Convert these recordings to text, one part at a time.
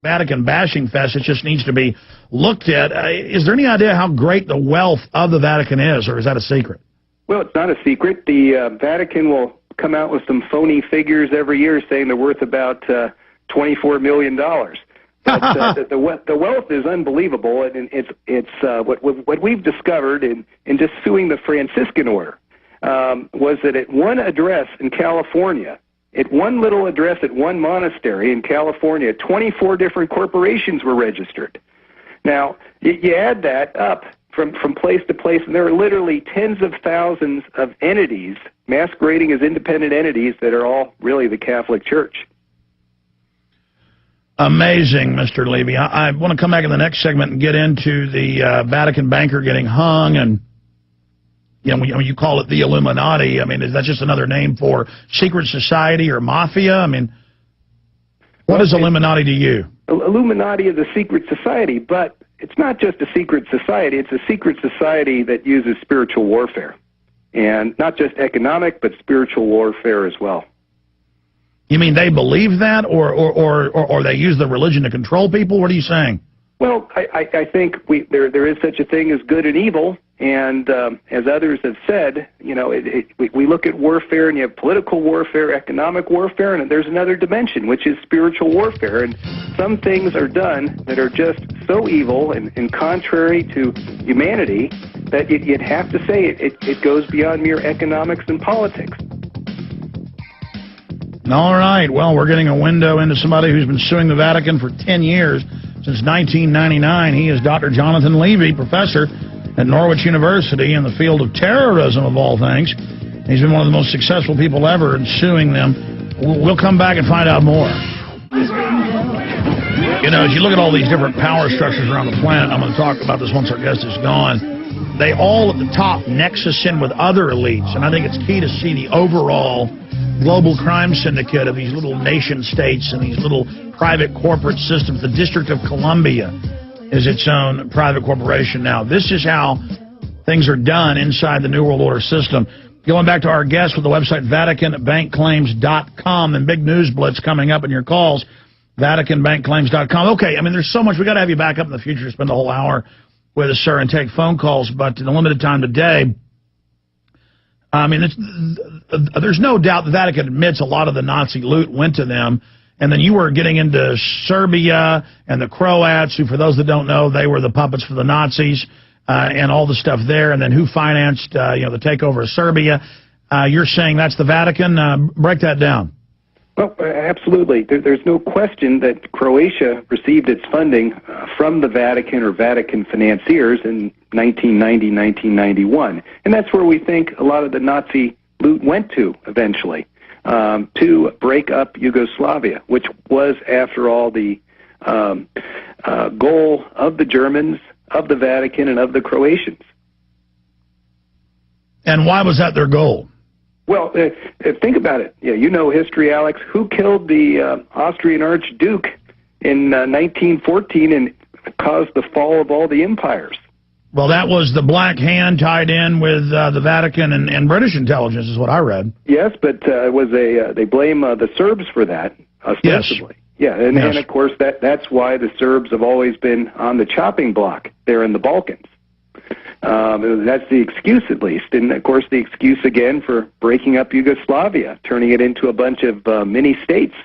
Vatican bashing fest. It just needs to be looked at. Is there any idea how great the wealth of the Vatican is, or is that a secret? Well, it's not a secret. The Vatican will come out with some phony figures every year saying they're worth about $24 million. But the wealth is unbelievable, and it's what we've discovered in just suing the Franciscan order was that at one address in California, at one little address at one monastery in California, 24 different corporations were registered. Now, you add that up from place to place, and there are literally tens of thousands of entities masquerading as independent entities that are all really the Catholic Church. Amazing, Mr. Levy. I want to come back in the next segment and get into the Vatican banker getting hung, and when you call it the Illuminati, I mean, is that just another name for secret society or mafia? I mean, what is Illuminati to you? Illuminati is a secret society, but it's not just a secret society. It's a secret society that uses spiritual warfare, and not just economic, but spiritual warfare as well. You mean they believe that, or they use the religion to control people? What are you saying? Well, I think there is such a thing as good and evil, and as others have said, we look at warfare, and you have political warfare, economic warfare, and there's another dimension, which is spiritual warfare. And some things are done that are just so evil and contrary to humanity that you'd have to say it goes beyond mere economics and politics. All right. Well, we're getting a window into somebody who's been suing the Vatican for 10 years, since 1999. He is Dr. Jonathan Levy, professor at Norwich University in the field of terrorism, of all things. He's been one of the most successful people ever in suing them. We'll come back and find out more. As you look at all these different power structures around the planet, I'm going to talk about this once our guest is gone. They all at the top nexus in with other elites, and I think it's key to see the overall global crime syndicate of these little nation states and these little private corporate systems. The District of Columbia is its own private corporation now. This is how things are done inside the New World Order system. Going back to our guest with the website VaticanBankClaims.com, and big news blitz coming up in your calls, VaticanBankClaims.com. Okay, I mean, there's so much. We've got to have you back up in the future to spend the whole hour with us, sir, and take phone calls. But in the limited time today, I mean, there's no doubt the Vatican admits a lot of the Nazi loot went to them. And then you were getting into Serbia and the Croats, who, for those that don't know, they were the puppets for the Nazis, and all the stuff there. And then who financed, the takeover of Serbia. You're saying that's the Vatican. Break that down. Well, absolutely. There's no question that Croatia received its funding from the Vatican or Vatican financiers in 1990, 1991. And that's where we think a lot of the Nazi loot went to eventually, to break up Yugoslavia, which was, after all, the goal of the Germans, of the Vatican, and of the Croatians. And why was that their goal? Well, think about it. Yeah, you know history, Alex. Who killed the Austrian Archduke in 1914 and caused the fall of all the empires? Well, that was the Black Hand tied in with the Vatican and British intelligence, is what I read. Yes, but it was they blame the Serbs for that, ostensibly. Yes. Yeah, and of course that's why the Serbs have always been on the chopping block there in the Balkans. That's the excuse, at least. And, of course, the excuse, again, for breaking up Yugoslavia, turning it into a bunch of mini-states.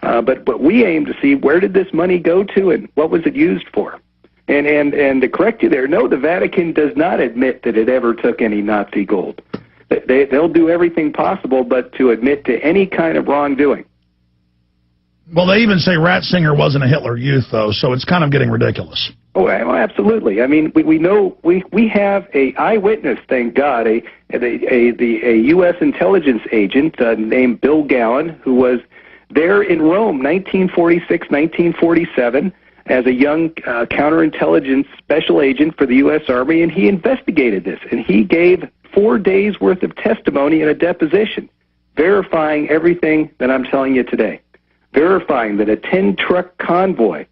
But we aim to see, where did this money go to and what was it used for? And to correct you there, no, the Vatican does not admit that it ever took any Nazi gold. They'll do everything possible but to admit to any kind of wrongdoing. Well, they even say Ratzinger wasn't a Hitler Youth, though, so it's kind of getting ridiculous. Oh, absolutely. I mean, we know we have a eyewitness, thank God, a U.S. intelligence agent named Bill Gowan, who was there in Rome, 1946, 1947, as a young counterintelligence special agent for the U.S. Army, and he investigated this, and he gave 4 days' worth of testimony in a deposition, verifying everything that I'm telling you today, verifying that a 10-truck convoy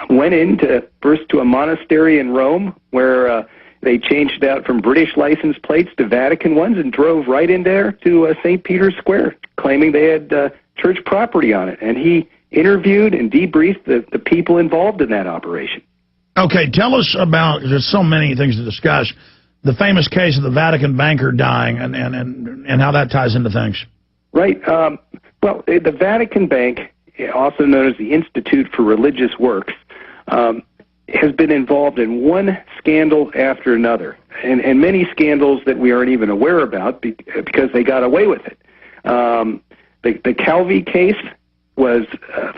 went first to a monastery in Rome, where they changed out from British license plates to Vatican ones, and drove right in there to St. Peter's Square, claiming they had church property on it. And he interviewed and debriefed the people involved in that operation. Okay, tell us about, there's so many things to discuss, the famous case of the Vatican banker dying and how that ties into things. Right. Well, the Vatican Bank, also known as the Institute for Religious Works, has been involved in one scandal after another, and many scandals that we aren't even aware about because they got away with it. The Calvi case was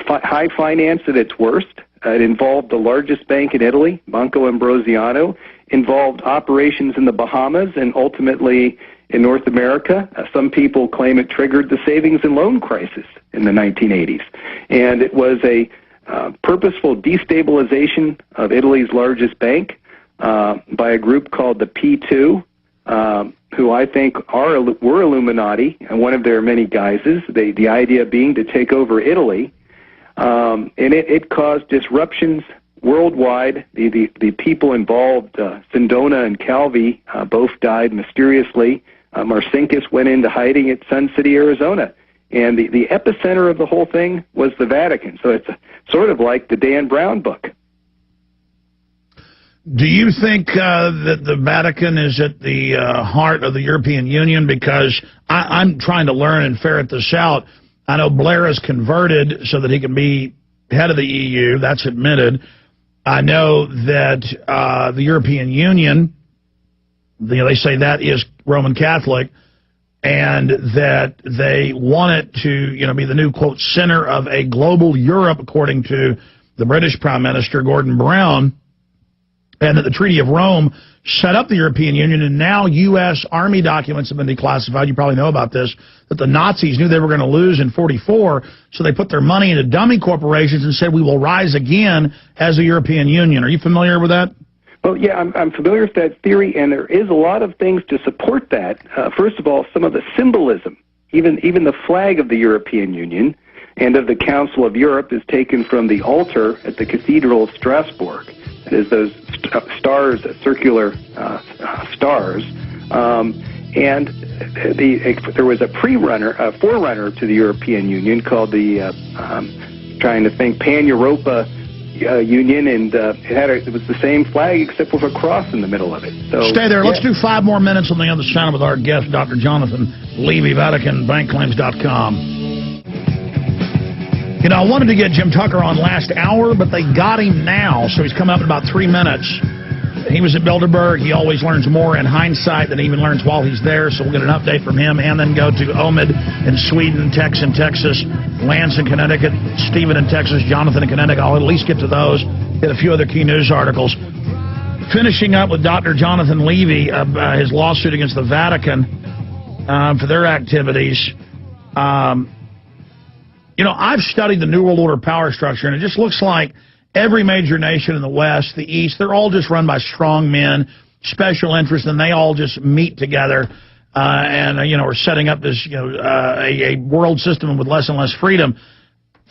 high finance at its worst. It involved the largest bank in Italy, Banco Ambrosiano, involved operations in the Bahamas and ultimately in North America. Some people claim it triggered the savings and loan crisis in the 1980s. And it was a purposeful destabilization of Italy's largest bank by a group called the P2, who I think were Illuminati, and one of their many guises, the idea being to take over Italy. And it caused disruptions worldwide. The people involved, Sindona and Calvi, both died mysteriously. Marcinkus went into hiding at Sun City, Arizona. And the epicenter of the whole thing was the Vatican. So it's sort of like the Dan Brown book. Do you think that the Vatican is at the heart of the European Union? Because I'm trying to learn and ferret this out. I know Blair is converted so that he can be head of the EU. That's admitted. I know that the European Union, they say that is Roman Catholic, and that they want it to, be the new, quote, center of a global Europe, according to the British Prime Minister, Gordon Brown, and that the Treaty of Rome set up the European Union, and now U.S. Army documents have been declassified. You probably know about this, that the Nazis knew they were going to lose in '44, so they put their money into dummy corporations and said, we will rise again as a European Union. Are you familiar with that? Well, yeah, I'm familiar with that theory, and there is a lot of things to support that. First of all, some of the symbolism, even the flag of the European Union and of the Council of Europe is taken from the altar at the Cathedral of Strasbourg. That is those stars, circular stars. And there was a forerunner to the European Union called the, trying to think, Pan-Europa Union, and it was the same flag except with a cross in the middle of it. So stay there. Let's do 5 more minutes on the other side with our guest, Dr. Jonathan Levy, VaticanBankClaims.com. I wanted to get Jim Tucker on last hour, but they got him now, so he's coming up in about 3 minutes. He was at Bilderberg. He always learns more in hindsight than he even learns while he's there, so we'll get an update from him, and then go to Omid in Sweden, Tex in Texas, Lance in Connecticut, Stephen in Texas, Jonathan in Connecticut. I'll at least get to those, get a few other key news articles. Finishing up with Dr. Jonathan Levy, his lawsuit against the Vatican for their activities. I've studied the New World Order power structure, and it just looks like every major nation in the West, the East, they're all just run by strong men, special interests, and they all just meet together and are setting up this, a world system with less and less freedom.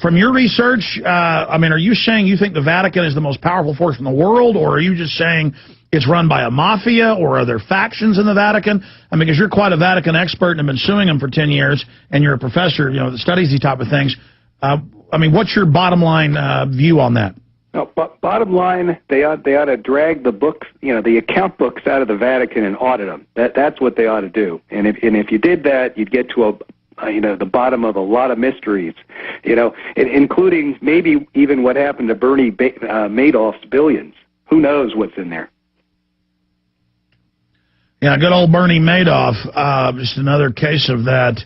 From your research, are you saying you think the Vatican is the most powerful force in the world, or are you just saying it's run by a mafia, or are there factions in the Vatican? Because you're quite a Vatican expert and have been suing them for 10 years, and you're a professor, that studies these type of things. What's your bottom line view on that? Bottom line, they ought to drag the books, the account books out of the Vatican and audit them. That's what they ought to do. And if you did that, you'd get to the bottom of a lot of mysteries, including maybe even what happened to Bernie Madoff's billions. Who knows what's in there? Yeah, good old Bernie Madoff, just another case of that.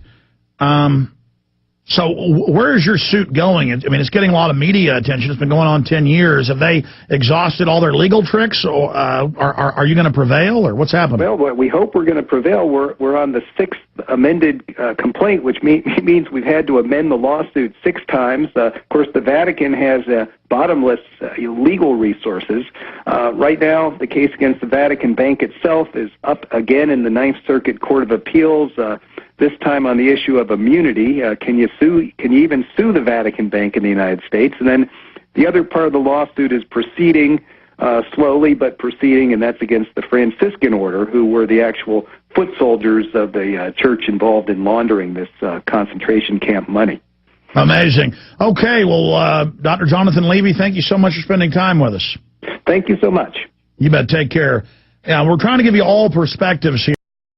So where is your suit going? It's getting a lot of media attention. It's been going on 10 years. Have they exhausted all their legal tricks, or are you going to prevail, or what's happening? Well, we hope we're going to prevail. We're on the 6th amended complaint, which means we've had to amend the lawsuit 6 times. Of course, the Vatican has bottomless legal resources. Right now, the case against the Vatican Bank itself is up again in the Ninth Circuit Court of Appeals. This time on the issue of immunity. Can you even sue the Vatican Bank in the United States? And then the other part of the lawsuit is proceeding, slowly but proceeding, and that's against the Franciscan order, who were the actual foot soldiers of the church involved in laundering this concentration camp money. Amazing. Okay, well, Dr. Jonathan Levy, thank you so much for spending time with us. Thank you so much. You bet. Take care. Yeah, we're trying to give you all perspectives here.